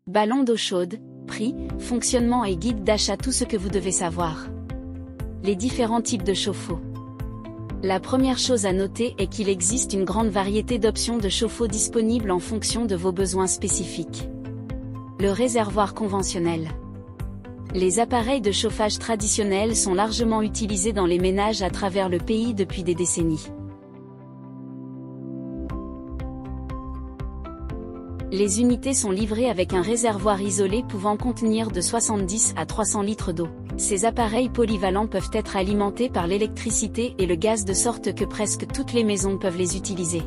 Ballon d'eau chaude, prix, fonctionnement et guide d'achat, tout ce que vous devez savoir. Les différents types de chauffe-eau. La première chose à noter est qu'il existe une grande variété d'options de chauffe-eau disponibles en fonction de vos besoins spécifiques. Le réservoir conventionnel. Les appareils de chauffage traditionnels sont largement utilisés dans les ménages à travers le pays depuis des décennies. Les unités sont livrées avec un réservoir isolé pouvant contenir de 70 à 300 litres d'eau. Ces appareils polyvalents peuvent être alimentés par l'électricité et le gaz de sorte que presque toutes les maisons peuvent les utiliser.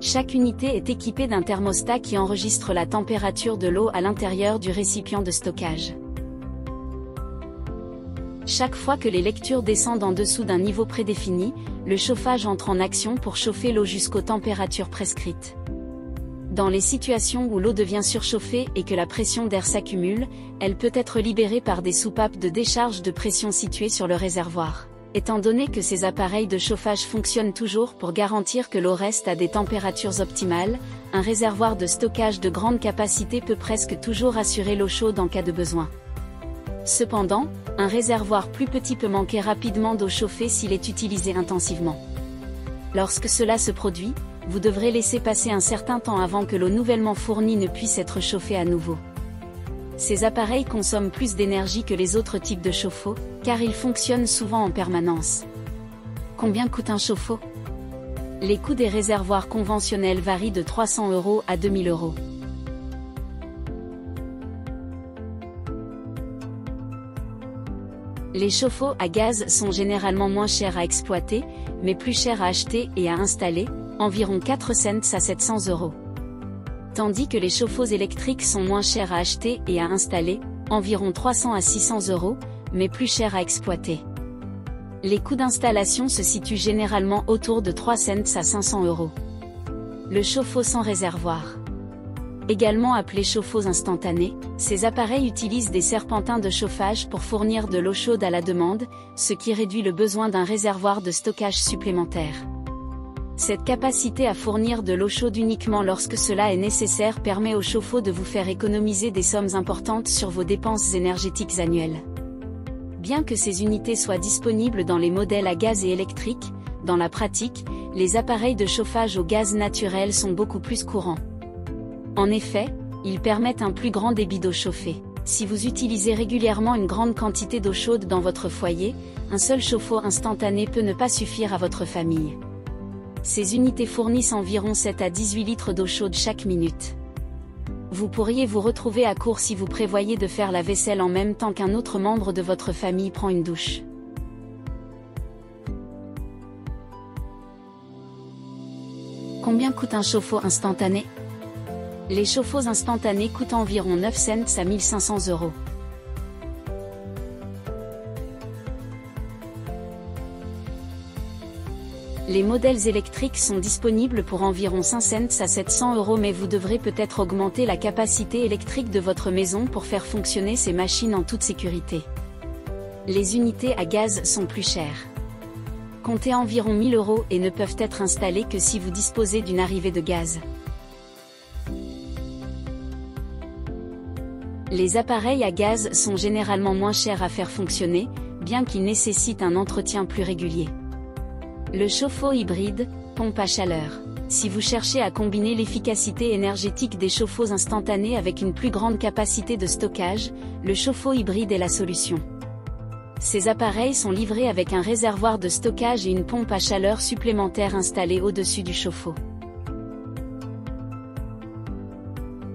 Chaque unité est équipée d'un thermostat qui enregistre la température de l'eau à l'intérieur du récipient de stockage. Chaque fois que les lectures descendent en dessous d'un niveau prédéfini, le chauffage entre en action pour chauffer l'eau jusqu'aux températures prescrites. Dans les situations où l'eau devient surchauffée et que la pression d'air s'accumule, elle peut être libérée par des soupapes de décharge de pression situées sur le réservoir. Étant donné que ces appareils de chauffage fonctionnent toujours pour garantir que l'eau reste à des températures optimales, un réservoir de stockage de grande capacité peut presque toujours assurer l'eau chaude en cas de besoin. Cependant, un réservoir plus petit peut manquer rapidement d'eau chauffée s'il est utilisé intensivement. Lorsque cela se produit, vous devrez laisser passer un certain temps avant que l'eau nouvellement fournie ne puisse être chauffée à nouveau. Ces appareils consomment plus d'énergie que les autres types de chauffe-eau, car ils fonctionnent souvent en permanence. Combien coûte un chauffe-eau ? Les coûts des réservoirs conventionnels varient de 300 € à 2000 €. Les chauffe-eau à gaz sont généralement moins chers à exploiter, mais plus chers à acheter et à installer, environ 4 cents à 700 €. Tandis que les chauffe-eau électriques sont moins chers à acheter et à installer, environ 300 à 600 €, mais plus chers à exploiter. Les coûts d'installation se situent généralement autour de 3 cents à 500 €. Le chauffe-eau sans réservoir. Également appelés chauffe-eau instantanés, ces appareils utilisent des serpentins de chauffage pour fournir de l'eau chaude à la demande, ce qui réduit le besoin d'un réservoir de stockage supplémentaire. Cette capacité à fournir de l'eau chaude uniquement lorsque cela est nécessaire permet au chauffe-eau de vous faire économiser des sommes importantes sur vos dépenses énergétiques annuelles. Bien que ces unités soient disponibles dans les modèles à gaz et électriques, dans la pratique, les appareils de chauffage au gaz naturel sont beaucoup plus courants. En effet, ils permettent un plus grand débit d'eau chauffée. Si vous utilisez régulièrement une grande quantité d'eau chaude dans votre foyer, un seul chauffe-eau instantané peut ne pas suffire à votre famille. Ces unités fournissent environ 7 à 18 litres d'eau chaude chaque minute. Vous pourriez vous retrouver à court si vous prévoyez de faire la vaisselle en même temps qu'un autre membre de votre famille prend une douche. Combien coûte un chauffe-eau instantané ? Les chauffe-eau instantanés coûtent environ 9 cents à 1500 €. Les modèles électriques sont disponibles pour environ 5 cents à 700 € mais vous devrez peut-être augmenter la capacité électrique de votre maison pour faire fonctionner ces machines en toute sécurité. Les unités à gaz sont plus chères. Comptez environ 1000 € et ne peuvent être installées que si vous disposez d'une arrivée de gaz. Les appareils à gaz sont généralement moins chers à faire fonctionner, bien qu'ils nécessitent un entretien plus régulier. Le chauffe-eau hybride, pompe à chaleur. Si vous cherchez à combiner l'efficacité énergétique des chauffe-eau instantanés avec une plus grande capacité de stockage, le chauffe-eau hybride est la solution. Ces appareils sont livrés avec un réservoir de stockage et une pompe à chaleur supplémentaire installée au-dessus du chauffe-eau.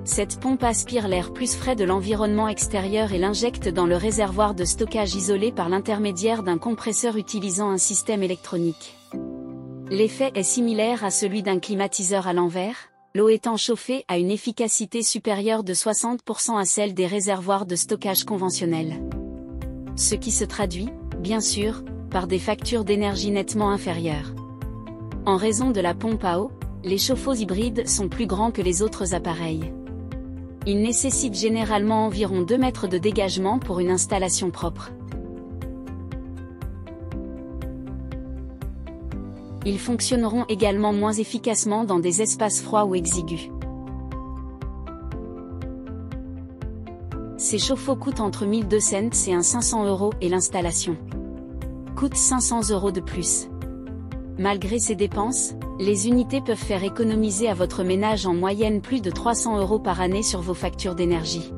Cette pompe aspire l'air plus frais de l'environnement extérieur et l'injecte dans le réservoir de stockage isolé par l'intermédiaire d'un compresseur utilisant un système électronique. L'effet est similaire à celui d'un climatiseur à l'envers, l'eau étant chauffée à une efficacité supérieure de 60% à celle des réservoirs de stockage conventionnels. Ce qui se traduit, bien sûr, par des factures d'énergie nettement inférieures. En raison de la pompe à eau, les chauffe-eau hybrides sont plus grands que les autres appareils. Ils nécessitent généralement environ 2 mètres de dégagement pour une installation propre. Ils fonctionneront également moins efficacement dans des espaces froids ou exigus. Ces chauffe-eau coûtent entre 1200 cents et 500 € et l'installation coûte 500 € de plus. Malgré ces dépenses, les unités peuvent faire économiser à votre ménage en moyenne plus de 300 € par année sur vos factures d'énergie.